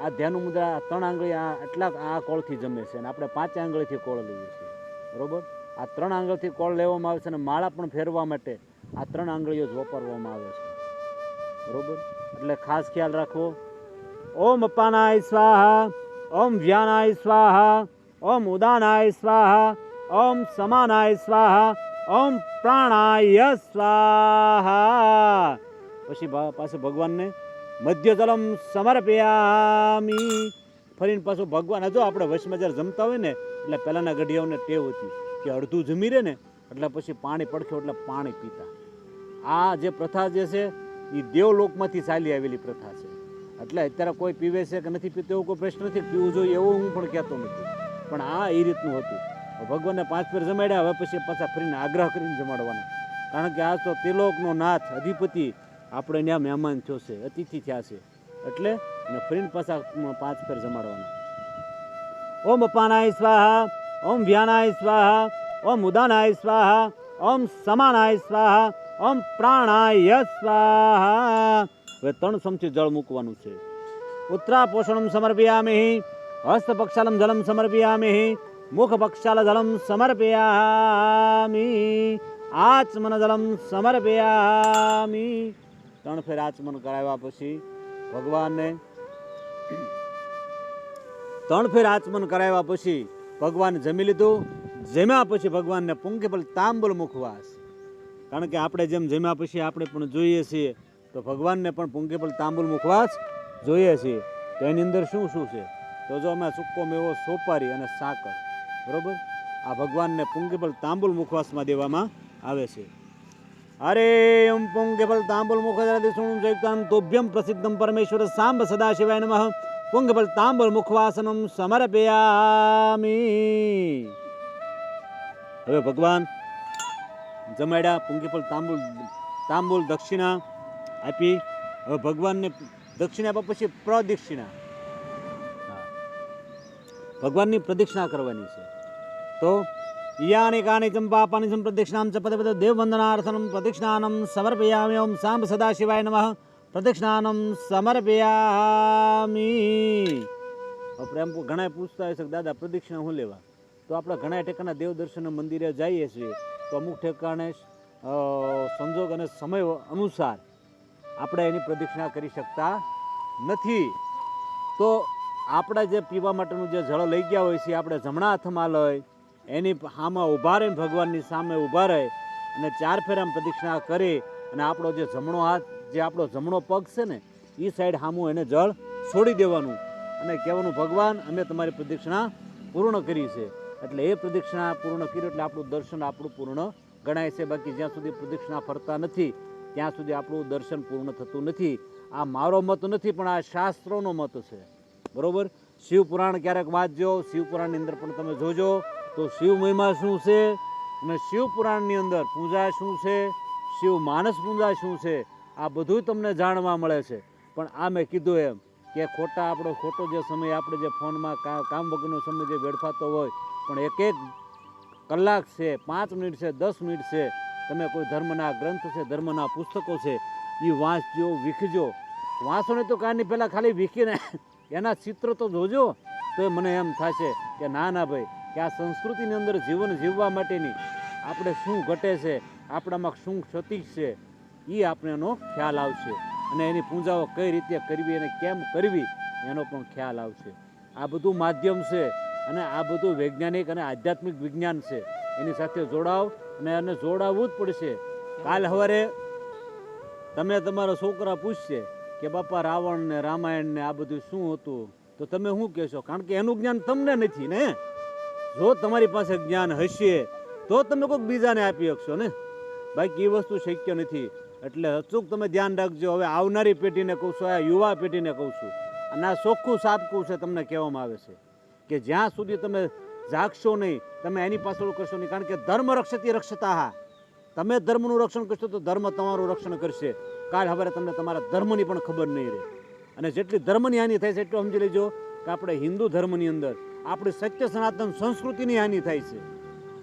આ ધ્યાન મુદ્રા 3 આંગળી આ કોળથી જમે છે અને આપણે 5 આંગળીથી કોળ લઈએ છીએ. બરોબર. આ 3 આંગળીથી કોળ લેવામાં આવે છે અને માળા પણ ફેરવા માટે આ 3 આંગળીઓ જ વાપરવામાં આવે છે. બરોબર. એટલે ખાસ ખ્યાલ રાખવો. ઓમ અપાનાય સ્વાહા, ઓમ વ્યાનાય સ્વાહા, ઓમ ઉદાનાય સ્વાહા, ઓમ સમાનાય સ્વાહા, ઓમ પ્રાણાય સ્વાહા. પછી પાછું ભગવાનને મધ્ય જલમ સમર્પયામી. ફરીને પાછું ભગવાન, જો આપણે વચમાં જ્યારે જમતા હોય ને એટલે પહેલાંના ગઢિયાઓને ટેવ હતી કે અડધું જમી રહે ને એટલે પછી પાણી પડખ્યું એટલે પાણી પીતા. આ જે પ્રથા જે છે એ દેવલોકમાંથી ચાલી આવેલી પ્રથા છે. એટલે અત્યારે કોઈ પીવે છે કે નથી પીતો એવો કોઈ પ્રશ્ન નથી. પીવું જોઈએ એવું હું પણ કહેતો નથી, પણ આ એ રીતનું હતું ભગવાનને 5 ફેર જમાડ્યા, હવે પછી પાછા ફરીને આગ્રહ કરીને જમાડવાના, કારણ કે આ તો ત્રિલોકનો નાથ અધિપતિ આપણે ત્યાં મહેમાન થયો છે, અતિથિ થયા છે, એટલે ફરીને પાછા 5 ફેર જમાડવાના. ઓમ અપાનાય સ્વાહા, ઓમ વ્યાનાય સ્વાહા, ઓમ ઉદાનાય સ્વાહા, ઓમ સમાનાય સ્વાહા, ઓમ પ્રાણાય સ્વાહા. હવે 3 ચમચી જળ મૂકવાનું છે. ઉત્તરા પોષણમ સમર્પયામિ, હસ્તપક્ષાલમ જલમ સમર્પયામિ, મુખપક્ષાલ જલમ સમર્પયામિ, આચમન જલમ સમર્પયામિ. 3 ફેર આચમન કરાવ્યા પછી ભગવાનને 3 ફેર આચમન કરાવ્યા પછી ભગવાન જમી લીધું. જમ્યા પછી ભગવાનને પુંકેબલ તાંબુલ મુખવાસ, કારણ કે આપણે જેમ જમ્યા પછી આપણે પણ જોઈએ છીએ, તો ભગવાનને પણ પુંકેબલ તાંબુલ મુખવાસ જોઈએ છીએ. તો એની અંદર શું શું છે? તો જો અમે સૂકો મેવો, સોપારી અને સાકર, બરોબર, આ ભગવાનને પુંકેબલ તાંબુલ મુખવાસમાં દેવામાં આવે છે. અરે ઓમ પુંકેબલ તાંબુલ મુખવાસ તોભ્યમ પ્રસિદ્ધમ પરમેશ્વર સાંબ સદાશિવાય નમઃ. પુંકેબલ તાંબુલ મુખવાસનમ સમર્પયામિ. હવે ભગવાન જમાડ્યા, પુંકેબલ તાંબુલ દક્ષિણા આપી. હવે ભગવાનને દક્ષિણા આપ્યા પછી પ્રદક્ષિણા, ભગવાનની પ્રદક્ષિણા કરવાની છે. તો યાની કાની ચંપાપાની સંપ્રદક્ષિણામ ચ પદે પદે દેવવંદનાર્થનમ પ્રદક્ષિણાનમ સમર્પયામિ. ઓમ સાંબ સદાશિવાય નમઃ. પ્રદક્ષિણાનમ સમર્પયામિ. પ્રેમ ઘણા પૂછતા હોય છે, દાદા પ્રદક્ષિણા શું લેવા? તો આપણે ઘણા ઠેકાણા દેવ દર્શન મંદિરે જઈએ છીએ, તો અમુક ઠેકાણે સંજોગ અને સમય અનુસાર આપણે એની પ્રદક્ષિણા કરી શકતા નથી. તો આપણે જે પીવા માટેનું જે જળ લઈ ગયા હોય છે, આપણે જમણા હાથમાં લઈ એની સામે ઊભા રહીને ભગવાનની સામે ઊભા રહે અને 4 ફેર આમ પ્રદક્ષિણા કરી અને આપણો જે જમણો હાથ, જે આપણો જમણો પગ છે ને, એ સાઈડ સામું એને જળ છોડી દેવાનું અને કહેવાનું, ભગવાન અમે તમારી પ્રદક્ષિણા પૂર્ણ કરી છે. એટલે એ પ્રદક્ષિણા પૂર્ણ કરી એટલે આપણું દર્શન આપણું પૂર્ણ ગણાય છે. બાકી જ્યાં સુધી પ્રદક્ષિણા ફરતા નથી ત્યાં સુધી આપણું દર્શન પૂર્ણ થતું નથી. આ મારો મત નથી, પણ આ શાસ્ત્રોનો મત છે, બરોબર. શિવપુરાણ ક્યારેક વાંચજો, શિવપુરાણની અંદર પણ તમે જોજો તો શિવ મહિમા શું છે અને શિવપુરાણની અંદર પૂજા શું છે, શિવ માનસ પૂજા શું છે, આ બધું તમને જાણવા મળે છે. પણ આ મેં કીધું એમ કે આપણો ખોટો જે સમય આપણે જે ફોનમાં કામ વગરનો સમય જે વેડફાતો હોય, પણ એક કલાક છે, 5 મિનિટ છે, 10 મિનિટ છે, તમે કોઈ ધર્મના ગ્રંથ છે, ધર્મના પુસ્તકો છે, એ વાંચજો, વીખજો. વાંચો નહીં તો કાંઈ નહીં, પહેલાં ખાલી વીખીને એના ચિત્ર તો જોજો, તો મને એમ થશે કે ના ના ભાઈ, કે આ સંસ્કૃતિની અંદર જીવન જીવવા માટેની આપણે શું ઘટે છે, આપણામાં શું ક્ષતિ છે, એ આપણે એનો ખ્યાલ આવશે. અને એની પૂજાઓ કઈ રીતે કરવી અને કેમ કરવી એનો પણ ખ્યાલ આવશે. આ બધું માધ્યમ છે અને આ બધું વૈજ્ઞાનિક અને આધ્યાત્મિક વિજ્ઞાન છે. એની સાથે જોડાવ અને એને જોડાવવું જ પડશે. કાલ સવારે તમે તમારા છોકરા પૂછશે કે બાપા રાવણ ને રામાયણ ને આ બધું શું હતું, તો તમે શું કહેશો? કારણ કે એનું જ્ઞાન તમને નથી ને. જો તમારી પાસે જ્ઞાન હશે તો તમે કોઈક બીજાને આપી શકશો ને, બાકી એ વસ્તુ શક્ય નથી. એટલે અચૂક તમે ધ્યાન રાખજો. હવે આવનારી પેઢીને કહું છું, આ યુવા પેઢીને કહું છું, અને આ ચોખ્ખું સાબકું છે, તમને કહેવામાં આવે છે કે જ્યાં સુધી તમે જાગશો નહીં, તમે એની પાછળ કરશો નહીં. કારણ કે ધર્મ રક્ષતી રક્ષતા, તમે ધર્મનું રક્ષણ કરશો તો ધર્મ તમારું રક્ષણ કરશે. કાલ હવે તમને તમારા ધર્મની પણ ખબર નહીં રહે. અને જેટલી ધર્મની હાનિ થાય છે એટલું સમજી લેજો કે આપણે હિન્દુ ધર્મની અંદર આપણી સત્ય સનાતન સંસ્કૃતિની હાનિ થાય છે.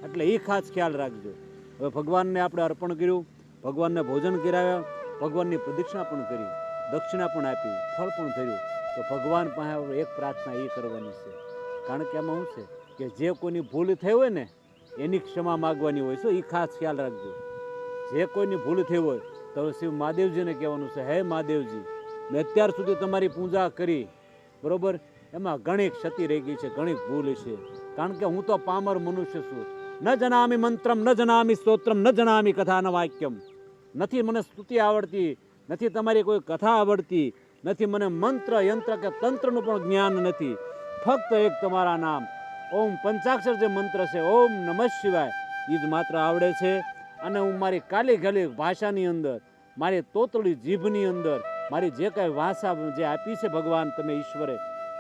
એટલે એ ખાસ ખ્યાલ રાખજો. હવે ભગવાનને આપણે અર્પણ કર્યું, ભગવાનને ભોજન કરાવ્યા, ભગવાનની પ્રદક્ષિણા પણ કરી, દક્ષિણા પણ આપી, ફળ પણ ધર્યું. તો ભગવાન પાસે એક પ્રાર્થના એ કરવાની છે. કારણ કે એમાં શું છે કે જે કોઈની ભૂલ થઈ હોય ને એની ક્ષમા માગવાની હોય છે. એ ખાસ ખ્યાલ રાખજો. જે કોઈની ભૂલ થઈ હોય તો શિવ મહાદેવજીને કહેવાનું છે, હે મહાદેવજી, મેં અત્યાર સુધી તમારી પૂજા કરી, બરોબર, એમાં ઘણી ક્ષતિ રહી ગઈ છે, ઘણી ભૂલ છે. કારણ કે હું તો પામર મનુષ્ય છું. ન જનામી મંત્રમ, ન જનામી સ્તોત્રમ, ન જનામી કથા ન વાક્યમ. નથી મને સ્તુતિ આવડતી, નથી તમારી કોઈ કથા આવડતી, નથી મને મંત્ર યંત્ર કે તંત્રનું પણ જ્ઞાન નથી. ફક્ત એક તમારા નામ ઓમ પંચાક્ષર જે મંત્ર છે, ઓમ નમઃ શિવાય, એ જ માત્ર આવડે છે. અને હું મારી કાલી ગાલી ભાષાની અંદર, મારી તોતળી જીભની અંદર, મારી જે કાંઈ ભાષા જે આપી છે ભગવાન તમે ઈશ્વરે,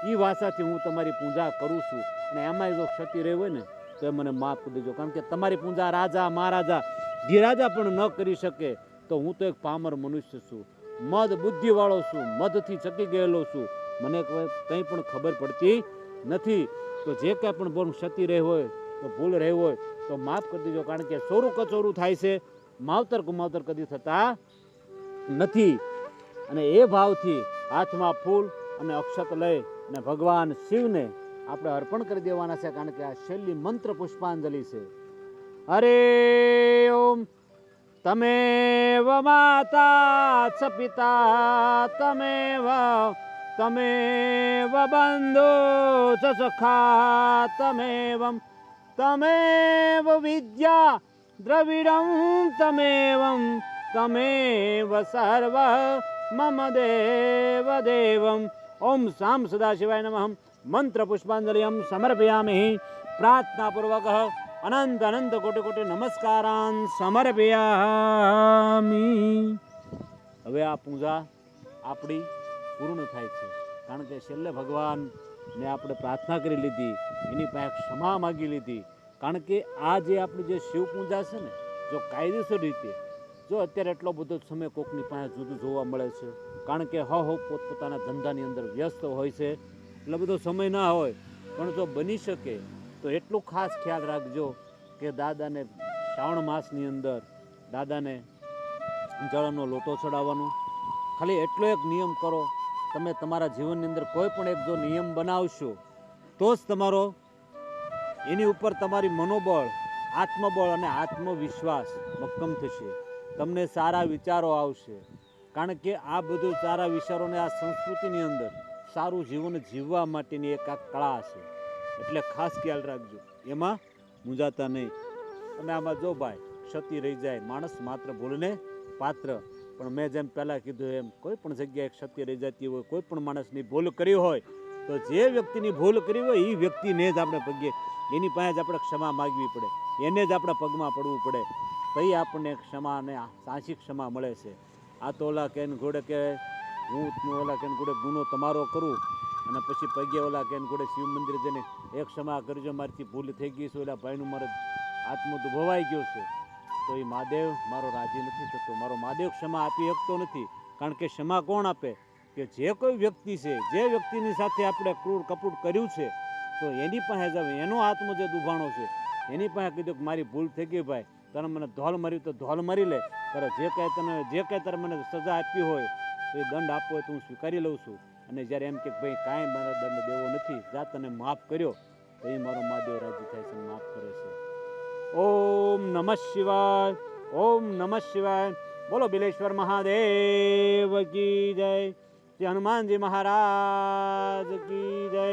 એ ભાષાથી હું તમારી પૂજા કરું છું. અને એમાંય જો ક્ષતિ રહી હોય ને તો એ મને માફ કરી દેજો. કારણ કે તમારી પૂજા રાજા મહારાજા ધીરાજા પણ ન કરી શકે, તો હું તો એક પામર મનુષ્ય છું, મદ બુદ્ધિવાળો છું, મદથી ચકી ગયેલો છું, મને કંઈ પણ ખબર પડતી નથી. તો જે કાંઈ પણ બોલ ક્ષતિ રહી હોય તો ભૂલ રહી હોય તો માફ કરી દેજો. કારણ કે ચોરું કચોરું થાય છે, માવતર કુમાવતર કદી થતા નથી. અને એ ભાવથી હાથમાં ફૂલ અને અક્ષત લઈ અને ભગવાન શિવને આપણે અર્પણ કરી દેવાના છે. કારણ કે આ છેલ્લી મંત્ર પુષ્પાંજલિ છે. હરે ઓમ તમેવ માતા ચ પિતા તમેવ બંધુ ચ સખા તમેવ વિદ્યા દ્રવિડમ તમેવ સર્વ મમ દેવ દેવમ. ઓમ સામ સદાશિવાય નમઃ. મંત્ર પુષ્પાંજલિ સમર્પયામિ. પ્રાર્થનાપૂર્વક અનંત અનંત કોટી કોટી નમસ્કારાન સમર્પયામિ. હવે આ પૂજા આપણી પૂર્ણ થાય છે. કારણ કે છેલ્લે ભગવાનને આપણે પ્રાર્થના કરી લીધી, એની પાસે ક્ષમા માગી લીધી. કારણ કે આ જે આપણી જે શિવ પૂજા છે ને, જો કાયદેસર રીતે, જો અત્યારે એટલો બધો સમય કોકની પાસે જુદું જોવા મળે છે, કારણ કે પોતપોતાના ધંધાની અંદર વ્યસ્ત હોય છે, એટલો બધો સમય ના હોય, પણ જો બની શકે તો એટલું ખાસ ખ્યાલ રાખજો કે દાદાને શ્રાવણ માસની અંદર દાદાને જળનો લોટો ચડાવવાનો. ખાલી એટલો એક નિયમ કરો, તમે તમારા જીવનની અંદર કોઈ પણ એક જો નિયમ બનાવશો તો જ તમારો એની ઉપર તમારી મનોબળ, આત્મબળ અને આત્મવિશ્વાસ મક્કમ થશે. તમને સારા વિચારો આવશે. કારણ કે આ બધું સારા વિચારોને આ સંસ્કૃતિની અંદર સારું જીવન જીવવા માટેની એક આ કળા છે. એટલે ખાસ ખ્યાલ રાખજો, એમાં મૂંઝાતા નહીં. અને આમાં જો ભાઈ ક્ષતિ રહી જાય, માણસ માત્ર ભૂલને પાત્ર. પણ મેં જેમ પહેલાં કીધું એમ કોઈ પણ જગ્યાએ ક્ષતિ રહી જતી હોય, કોઈ પણ માણસની ભૂલ કરી હોય, તો જે વ્યક્તિની ભૂલ કરી હોય એ વ્યક્તિને જ આપણે પગે, એની પાસે જ આપણે ક્ષમા માગવી પડે, એને જ આપણે પગમાં પડવું પડે. તો એ આપણને ક્ષમા અને સાચી ક્ષમા મળે છે. આ તો ઓલા કેન ઘોડે કે હું ઓલા કેન ઘોડે ગુનો તમારો કરું અને પછી પગે ઓલા કેન ઘોડે શિવ મંદિર જઈને એક ક્ષમા કરજો, મારીથી ભૂલ થઈ ગઈ છે, ઓલા ભાઈનું મારો આત્મો દુભવાઈ ગયો છે, તો એ મહાદેવ મારો રાજી નથી થતો, મારો મહાદેવ ક્ષમા આપી શકતો નથી. કારણ કે ક્ષમા કોણ આપે? કે જે કોઈ વ્યક્તિ છે, જે વ્યક્તિની સાથે આપણે ક્રૂર કપૂટ કર્યું છે, તો એની પાસે જાવ, એનો આત્મો જે દુભાણો છે એની પાસે કીધું કે મારી ભૂલ થઈ ગઈ ભાઈ, તને મને ધોલ મારી તો ધોલ મારી લે, તારે જે કાંઈ તારે મને સજા આપી હોય તો એ દંડ આપવો હોય તો હું સ્વીકારી લઉં છું. અને જ્યારે એમ કે ભાઈ કાંઈ મારે દંડ દેવો નથી, જા તને માફ કર્યો, તો એ મારો મહાદેવ રાજી થાય છે, માફ કરે છે. ઓમ નમઃ શિવાય. ઓમ નમઃ શિવાય. બોલો બિલેશ્વર મહાદેવ કી જય. શ્રી હનુમાનજી મહારાજ કી જય.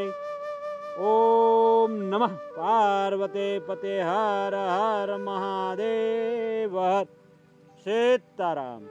ઓમ નમઃ પાર્વતે પતે હર હર મહાદેવ. સીતારામ.